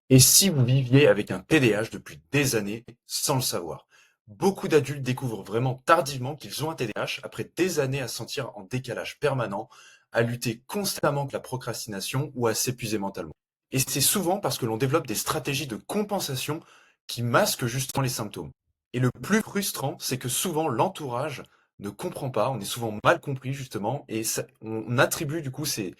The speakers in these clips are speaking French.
Et si vous viviez avec un TDAH depuis des années sans le savoir? Beaucoup d'adultes découvrent vraiment tardivement qu'ils ont un TDAH après des années à se sentir en décalage permanent, à lutter constamment contre la procrastination ou à s'épuiser mentalement. Et c'est souvent parce que l'on développe des stratégies de compensation qui masquent justement les symptômes. Et le plus frustrant, c'est que souvent l'entourage ne comprend pas, on est souvent mal compris justement, et on attribue du coup ces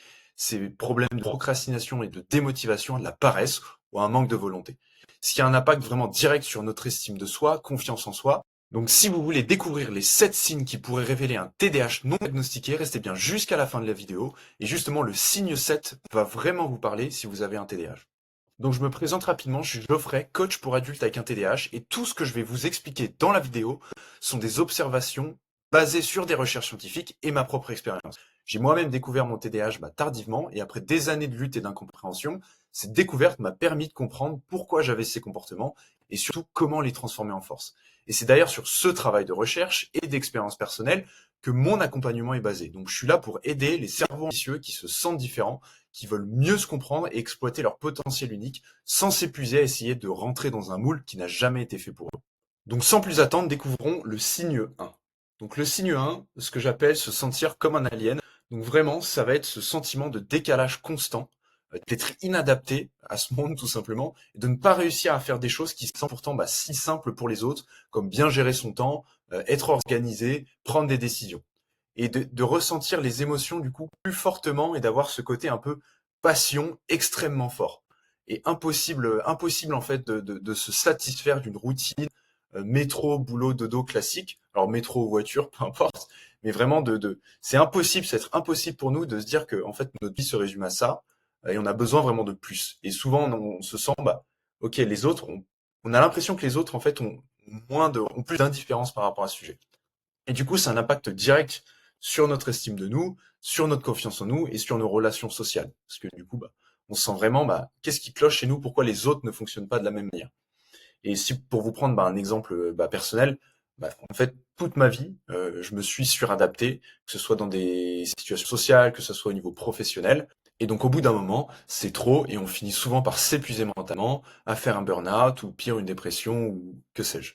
problèmes de procrastination et de démotivation à de la paresse ou un manque de volonté. Ce qui a un impact vraiment direct sur notre estime de soi, confiance en soi. Donc si vous voulez découvrir les 7 signes qui pourraient révéler un TDAH non diagnostiqué, restez bien jusqu'à la fin de la vidéo. Et justement, le signe 7 va vraiment vous parler si vous avez un TDAH. Donc je me présente rapidement, je suis Geoffrey, coach pour adultes avec un TDAH, et tout ce que je vais vous expliquer dans la vidéo sont des observations basées sur des recherches scientifiques et ma propre expérience. J'ai moi-même découvert mon TDAH tardivement, et après des années de lutte et d'incompréhension, cette découverte m'a permis de comprendre pourquoi j'avais ces comportements, et surtout comment les transformer en force. Et c'est d'ailleurs sur ce travail de recherche et d'expérience personnelle que mon accompagnement est basé. Donc je suis là pour aider les cerveaux ambitieux qui se sentent différents, qui veulent mieux se comprendre et exploiter leur potentiel unique sans s'épuiser à essayer de rentrer dans un moule qui n'a jamais été fait pour eux. Donc sans plus attendre, découvrons le signe 1. Donc le signe 1, ce que j'appelle se sentir comme un alien. Donc vraiment, ça va être ce sentiment de décalage constant, d'être inadapté à ce monde tout simplement, et de ne pas réussir à faire des choses qui sont pourtant si simples pour les autres, comme bien gérer son temps, être organisé, prendre des décisions et de ressentir les émotions du coup plus fortement et d'avoir ce côté un peu passion extrêmement fort. Et impossible en fait de se satisfaire d'une routine métro, boulot, dodo classique. Alors métro ou voiture, peu importe. Mais vraiment c'est impossible, c'est impossible pour nous de se dire que en fait notre vie se résume à ça et on a besoin vraiment de plus. Et souvent on se sent ok les autres, on a l'impression que les autres en fait ont plus d'indifférence par rapport à ce sujet. Et du coup, c'est un impact direct sur notre estime de nous, sur notre confiance en nous et sur nos relations sociales. Parce que du coup, on sent vraiment qu'est-ce qui cloche chez nous, pourquoi les autres ne fonctionnent pas de la même manière. Et si pour vous prendre un exemple personnel, en fait, toute ma vie, je me suis suradapté, que ce soit dans des situations sociales, que ce soit au niveau professionnel. Et donc au bout d'un moment, c'est trop et on finit souvent par s'épuiser mentalement, à faire un burn-out ou pire une dépression ou que sais-je.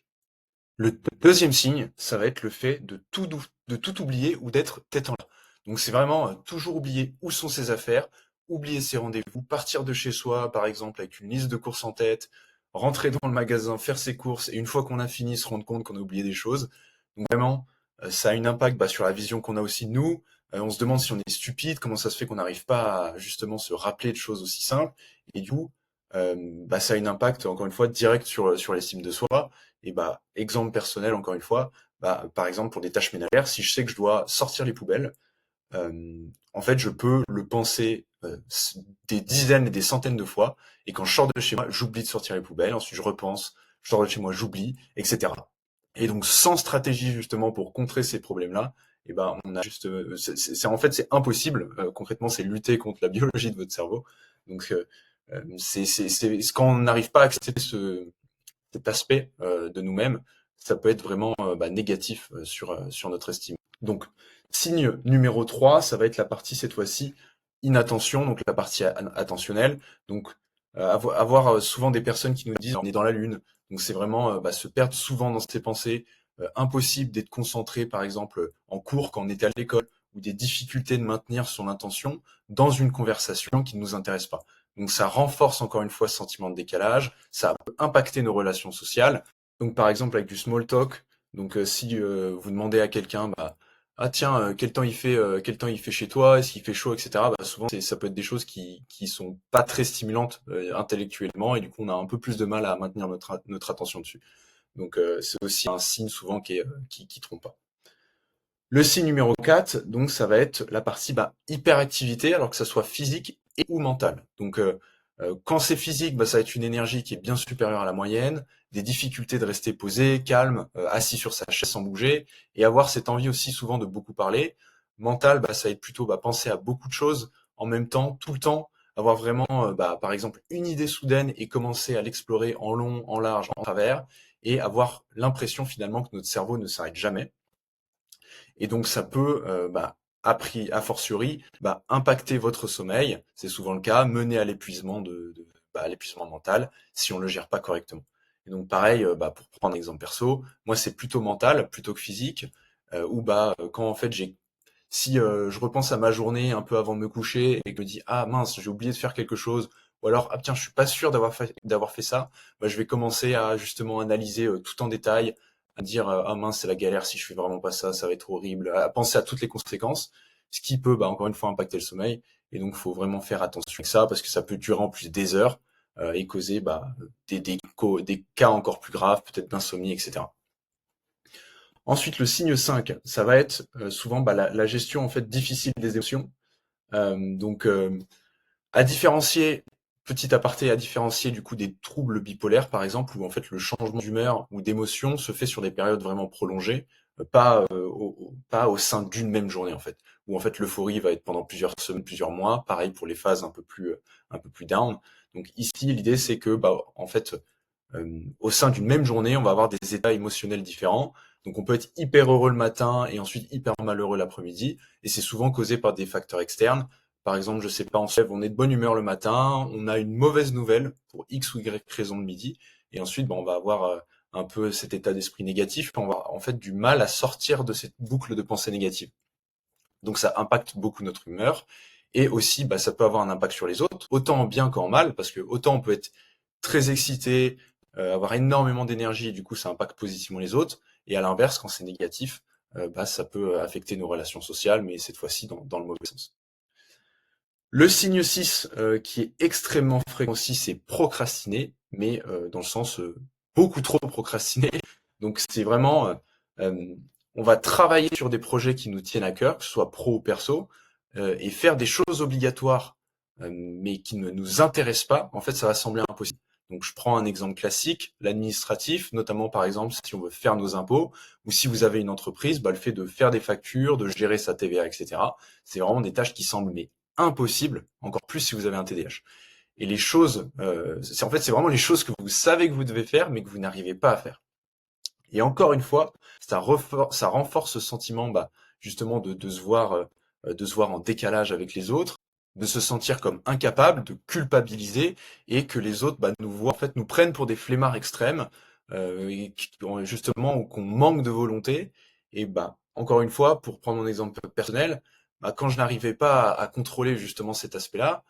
Le deuxième signe, ça va être le fait de tout oublier ou d'être tête en l'air. Donc c'est vraiment toujours oublier où sont ses affaires, oublier ses rendez-vous, partir de chez soi, par exemple, avec une liste de courses en tête, rentrer dans le magasin, faire ses courses, et une fois qu'on a fini, se rendre compte qu'on a oublié des choses. Donc vraiment, ça a un impact sur la vision qu'on a aussi de nous. On se demande si on est stupide, comment ça se fait qu'on n'arrive pas à justement se rappeler de choses aussi simples. Et du coup, ça a un impact, encore une fois, direct sur l'estime de soi. Et exemple personnel, encore une fois, par exemple, pour des tâches ménagères, si je sais que je dois sortir les poubelles, en fait, je peux le penser des dizaines et des centaines de fois, et quand je sors de chez moi, j'oublie de sortir les poubelles, ensuite je repense, je sors de chez moi, j'oublie, etc. Et donc, sans stratégie justement pour contrer ces problèmes-là, on a juste, en fait, c'est impossible. Concrètement, c'est lutter contre la biologie de votre cerveau. Donc, c'est quand on n'arrive pas à accepter cet aspect de nous-mêmes, ça peut être vraiment négatif sur notre estime. Donc, signe numéro 3, ça va être la partie cette fois-ci inattention, donc la partie attentionnelle. Donc, avoir souvent des personnes qui nous disent on est dans la lune. Donc, c'est vraiment se perdre souvent dans ses pensées, impossible d'être concentré, par exemple, en cours quand on était à l'école, ou des difficultés de maintenir son intention dans une conversation qui ne nous intéresse pas. Donc ça renforce encore une fois ce sentiment de décalage, ça peut impacter nos relations sociales. Donc par exemple avec du small talk, donc si vous demandez à quelqu'un, ah tiens, quel temps il fait chez toi, est-ce qu'il fait chaud, etc. Souvent ça peut être des choses qui sont pas très stimulantes intellectuellement et du coup on a un peu plus de mal à maintenir notre attention dessus. Donc c'est aussi un signe souvent qui trompe pas. Le signe numéro 4, donc ça va être la partie hyperactivité, alors que ça soit physique et ou mentale. Donc quand c'est physique, ça va être une énergie qui est bien supérieure à la moyenne, des difficultés de rester posé, calme, assis sur sa chaise sans bouger, et avoir cette envie aussi souvent de beaucoup parler. Mental, ça va être plutôt penser à beaucoup de choses en même temps, tout le temps, avoir vraiment, par exemple, une idée soudaine et commencer à l'explorer en long, en large, en travers, et avoir l'impression finalement que notre cerveau ne s'arrête jamais. Et donc ça peut, a fortiori, impacter votre sommeil, c'est souvent le cas, mener à l'épuisement l'épuisement mental si on le gère pas correctement. Et donc pareil, pour prendre un exemple perso, moi c'est plutôt mental plutôt que physique, où quand en fait si je repense à ma journée un peu avant de me coucher et que je me dis ah mince j'ai oublié de faire quelque chose, ou alors ah tiens je suis pas sûr d'avoir fait ça, je vais commencer à justement analyser tout en détail, à dire ah mince c'est la galère si je fais vraiment pas ça, ça va être horrible, à penser à toutes les conséquences, ce qui peut encore une fois impacter le sommeil. Et donc faut vraiment faire attention avec ça parce que ça peut durer en plus des heures et causer des cas encore plus graves, peut-être d'insomnie, etc. Ensuite, le signe 5, ça va être souvent la gestion en fait difficile des émotions. Donc, à différencier, petit aparté, à différencier du coup des troubles bipolaires par exemple, où en fait le changement d'humeur ou d'émotion se fait sur des périodes vraiment prolongées, pas au sein d'une même journée en fait, où en fait l'euphorie va être pendant plusieurs semaines, plusieurs mois. Pareil pour les phases un peu plus down. Donc ici, l'idée c'est que en fait au sein d'une même journée, on va avoir des états émotionnels différents. Donc on peut être hyper heureux le matin et ensuite hyper malheureux l'après-midi. Et c'est souvent causé par des facteurs externes. Par exemple, je sais pas, on se lève, on est de bonne humeur le matin, on a une mauvaise nouvelle pour X ou Y raison le midi. Et ensuite, on va avoir un peu cet état d'esprit négatif. On va avoir en fait du mal à sortir de cette boucle de pensée négative. Donc ça impacte beaucoup notre humeur. Et aussi, ça peut avoir un impact sur les autres, autant en bien qu'en mal, parce que autant on peut être très excité, avoir énormément d'énergie, et du coup ça impacte positivement les autres. Et à l'inverse, quand c'est négatif, ça peut affecter nos relations sociales, mais cette fois-ci dans le mauvais sens. Le signe 6, qui est extrêmement fréquent aussi, c'est procrastiner, mais dans le sens beaucoup trop procrastiner. Donc c'est vraiment, on va travailler sur des projets qui nous tiennent à cœur, que ce soit pro ou perso, et faire des choses obligatoires, mais qui ne nous intéressent pas. En fait, ça va sembler impossible. Donc je prends un exemple classique, l'administratif, notamment par exemple si on veut faire nos impôts, ou si vous avez une entreprise, le fait de faire des factures, de gérer sa TVA, etc. C'est vraiment des tâches qui semblent mais impossible, encore plus si vous avez un TDAH. Et les choses, c'est vraiment les choses que vous savez que vous devez faire, mais que vous n'arrivez pas à faire. Et encore une fois, ça renforce ce sentiment, justement, de se voir en décalage avec les autres, de se sentir comme incapable, de culpabiliser, et que les autres, nous voient, en fait, nous prennent pour des flemmards extrêmes, justement, ou qu'on manque de volonté. Et encore une fois, pour prendre mon exemple personnel, quand je n'arrivais pas à contrôler justement cet aspect-là,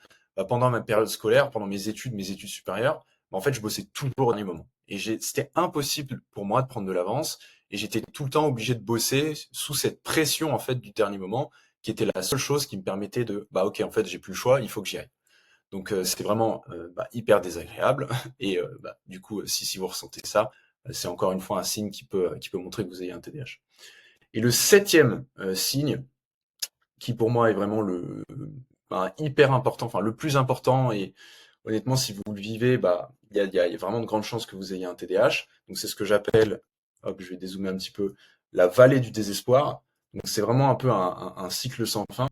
pendant ma période scolaire, pendant mes études supérieures, en fait, je bossais toujours au dernier moment. Et c'était impossible pour moi de prendre de l'avance. Et j'étais tout le temps obligé de bosser sous cette pression, en fait, du dernier moment, qui était la seule chose qui me permettait ok, en fait, j'ai plus le choix, il faut que j'y aille. Donc, c'était vraiment hyper désagréable. Et du coup, si vous ressentez ça, c'est encore une fois un signe qui peut montrer que vous ayez un TDAH. Et le septième signe, qui pour moi est vraiment hyper important, enfin le plus important, et honnêtement, si vous le vivez, il y a vraiment de grandes chances que vous ayez un TDAH. Donc c'est ce que j'appelle, hop, je vais dézoomer un petit peu, la vallée du désespoir. Donc c'est vraiment un peu un cycle sans fin.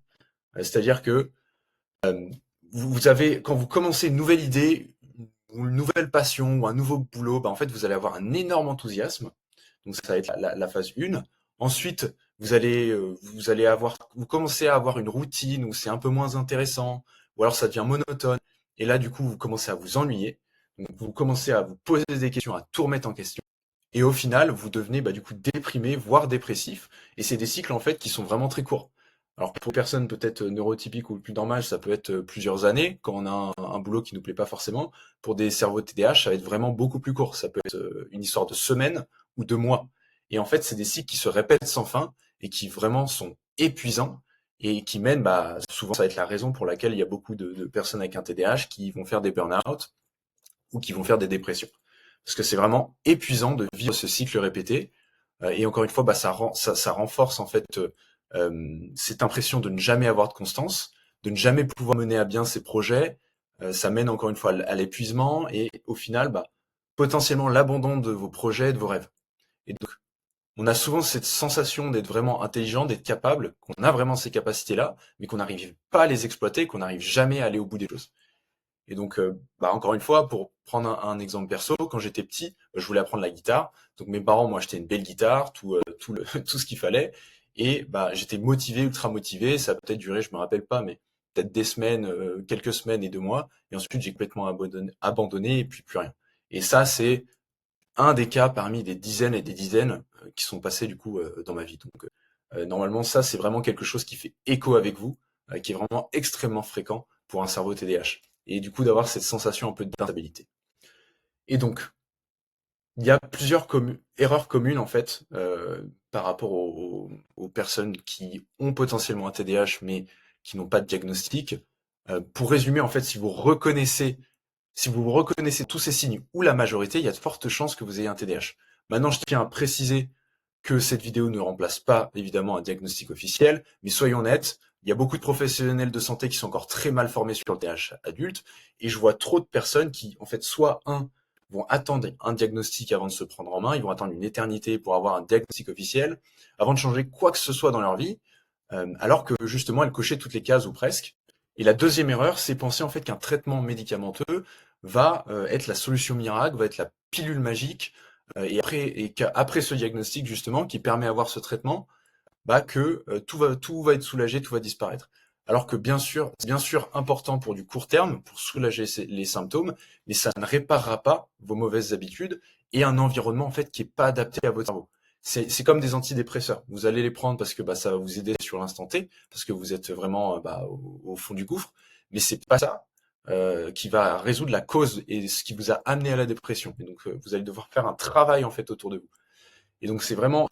C'est-à-dire que euh, vous avez, quand vous commencez une nouvelle idée, ou une nouvelle passion, ou un nouveau boulot, en fait, vous allez avoir un énorme enthousiasme. Donc ça va être la phase 1. Ensuite, vous commencez à avoir une routine où c'est un peu moins intéressant, ou alors ça devient monotone. Et là, du coup, vous commencez à vous ennuyer. Donc vous commencez à vous poser des questions, à tout remettre en question. Et au final, vous devenez du coup déprimé, voire dépressif. Et c'est des cycles en fait qui sont vraiment très courts. Alors pour personnes peut-être neurotypiques ou plus normales, ça peut être plusieurs années quand on a un boulot qui nous plaît pas forcément. Pour des cerveaux TDAH, ça va être vraiment beaucoup plus court. Ça peut être une histoire de semaines ou de mois. Et en fait, c'est des cycles qui se répètent sans fin et qui vraiment sont épuisants et qui mènent, souvent, ça va être la raison pour laquelle il y a beaucoup de personnes avec un TDAH qui vont faire des burn-out ou qui vont faire des dépressions. Parce que c'est vraiment épuisant de vivre ce cycle répété. Et encore une fois, ça renforce en fait cette impression de ne jamais avoir de constance, de ne jamais pouvoir mener à bien ses projets. Ça mène encore une fois à l'épuisement et au final, potentiellement l'abandon de vos projets, de vos rêves. Et donc, on a souvent cette sensation d'être vraiment intelligent, d'être capable, qu'on a vraiment ces capacités-là, mais qu'on n'arrive pas à les exploiter, qu'on n'arrive jamais à aller au bout des choses. Et donc, encore une fois, pour prendre un exemple perso, quand j'étais petit, je voulais apprendre la guitare. Donc mes parents m'ont acheté une belle guitare, tout ce qu'il fallait. Et j'étais motivé, ultra motivé. Ça a peut-être duré, je me rappelle pas, mais peut-être des semaines, quelques semaines et 2 mois, et ensuite j'ai complètement abandonné et puis plus rien. Et ça, c'est un des cas parmi des dizaines et des dizaines qui sont passés du coup dans ma vie. Donc normalement, ça, c'est vraiment quelque chose qui fait écho avec vous, qui est vraiment extrêmement fréquent pour un cerveau TDAH. Et du coup, d'avoir cette sensation un peu d'instabilité. Et donc, il y a plusieurs erreurs communes en fait par rapport aux personnes qui ont potentiellement un TDAH mais qui n'ont pas de diagnostic. Pour résumer, en fait, si vous reconnaissez tous ces signes ou la majorité, il y a de fortes chances que vous ayez un TDAH. Maintenant, je tiens à préciser que cette vidéo ne remplace pas évidemment un diagnostic officiel, mais soyons honnêtes, il y a beaucoup de professionnels de santé qui sont encore très mal formés sur le TDAH adulte, et je vois trop de personnes qui, en fait, soit vont attendre un diagnostic avant de se prendre en main, ils vont attendre une éternité pour avoir un diagnostic officiel, avant de changer quoi que ce soit dans leur vie, alors que justement elles cochaient toutes les cases ou presque. Et la deuxième erreur, c'est penser en fait qu'un traitement médicamenteux va être la solution miracle, va être la pilule magique, et qu'après ce diagnostic justement, qui permet d'avoir ce traitement, bah que tout va être soulagé, tout va disparaître. Alors que bien sûr, c'est bien sûr important pour du court terme, pour soulager les symptômes, mais ça ne réparera pas vos mauvaises habitudes et un environnement en fait qui est pas adapté à votre cerveau. C'est comme des antidépresseurs. Vous allez les prendre parce que bah, ça va vous aider sur l'instant T, parce que vous êtes vraiment bah, au fond du gouffre, mais c'est pas ça qui va résoudre la cause et ce qui vous a amené à la dépression. Et donc vous allez devoir faire un travail en fait autour de vous. Et donc c'est vraiment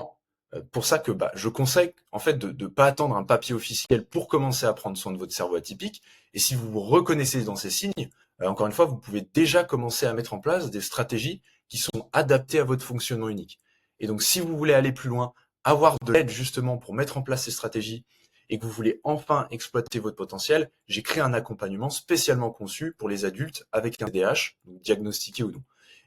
pour ça que bah, je conseille en fait de ne pas attendre un papier officiel pour commencer à prendre soin de votre cerveau atypique. Et si vous vous reconnaissez dans ces signes, encore une fois, vous pouvez déjà commencer à mettre en place des stratégies qui sont adaptées à votre fonctionnement unique. Et donc si vous voulez aller plus loin, avoir de l'aide justement pour mettre en place ces stratégies et que vous voulez enfin exploiter votre potentiel, j'ai créé un accompagnement spécialement conçu pour les adultes avec un TDAH, donc diagnostiqué ou non.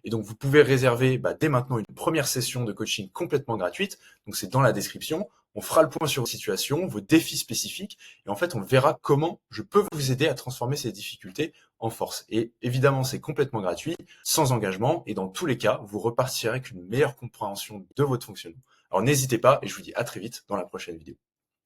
Et donc, vous pouvez réserver bah, dès maintenant une première session de coaching complètement gratuite. Donc, c'est dans la description. On fera le point sur votre situation, vos défis spécifiques. Et en fait, on verra comment je peux vous aider à transformer ces difficultés en force. Et évidemment, c'est complètement gratuit, sans engagement. Et dans tous les cas, vous repartirez avec une meilleure compréhension de votre fonctionnement. Alors, n'hésitez pas et je vous dis à très vite dans la prochaine vidéo.